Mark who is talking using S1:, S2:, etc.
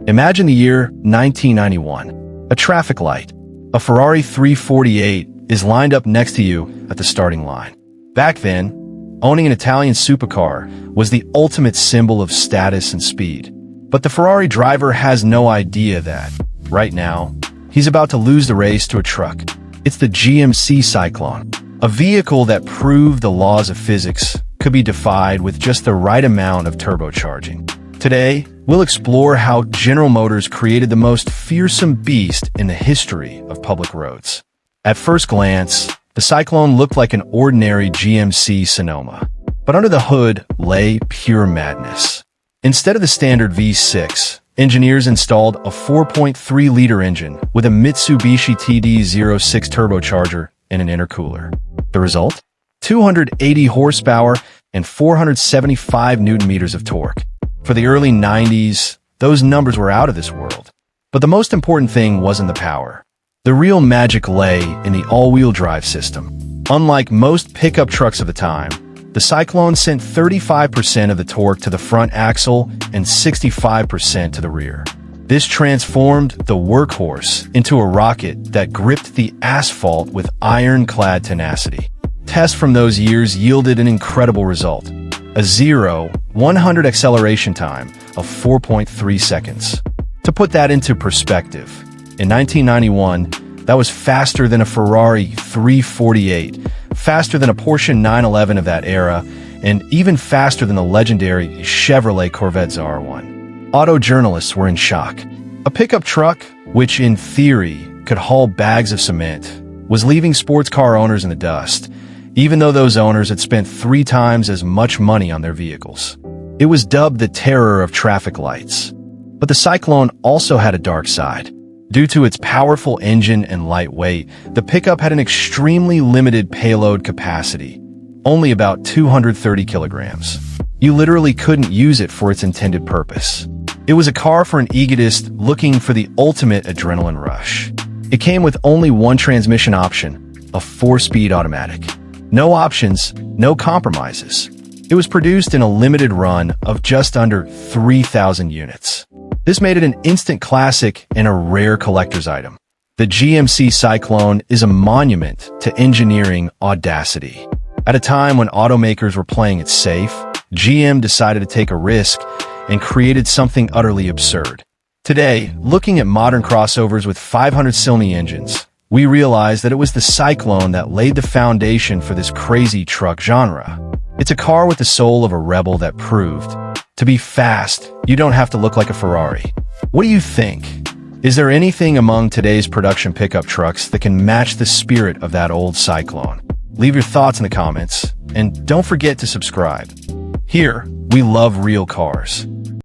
S1: Imagine the year 1991. A traffic light. A Ferrari 348 is lined up next to you at the starting line. Back then, owning an Italian supercar was the ultimate symbol of status and speed. But the Ferrari driver has no idea that, right now, he's about to lose the race to a truck. It's the GMC Syclone, a vehicle that proved the laws of physics could be defied with just the right amount of turbocharging. Today, we'll explore how General Motors created the most fearsome beast in the history of public roads. At first glance, the Syclone looked like an ordinary GMC Sonoma. But under the hood lay pure madness. Instead of the standard V6, engineers installed a 4.3-liter engine with a Mitsubishi TD06 turbocharger and an intercooler. The result? 280 horsepower and 475 newton-meters of torque. For the early 90s, those numbers were out of this world. But the most important thing wasn't the power. The real magic lay in the all-wheel drive system. Unlike most pickup trucks of the time, the Syclone sent 35% of the torque to the front axle and 65% to the rear. This transformed the workhorse into a rocket that gripped the asphalt with ironclad tenacity. Tests from those years yielded an incredible result. A 0-100 acceleration time of 4.3 seconds. To put that into perspective, in 1991, that was faster than a Ferrari 348, faster than a Porsche 911 of that era, and even faster than the legendary Chevrolet Corvette ZR1. Auto journalists were in shock. A pickup truck, which in theory could haul bags of cement, was leaving sports car owners in the dust, even though those owners had spent 3 times as much money on their vehicles. It was dubbed the terror of traffic lights. But the Syclone also had a dark side. Due to its powerful engine and light weight, the pickup had an extremely limited payload capacity, only about 230 kilograms. You literally couldn't use it for its intended purpose. It was a car for an egotist looking for the ultimate adrenaline rush. It came with only one transmission option, a 4-speed automatic. No options, no compromises. It was produced in a limited run of just under 3,000 units. This made it an instant classic and a rare collector's item. The GMC Syclone is a monument to engineering audacity. At a time when automakers were playing it safe, GM decided to take a risk and created something utterly absurd. Today, looking at modern crossovers with 500-cylinder engines, we realize that it was the Syclone that laid the foundation for this crazy truck genre. It's a car with the soul of a rebel that proved, to be fast, you don't have to look like a Ferrari. What do you think? Is there anything among today's production pickup trucks that can match the spirit of that old Syclone? Leave your thoughts in the comments, and don't forget to subscribe. Here, we love real cars.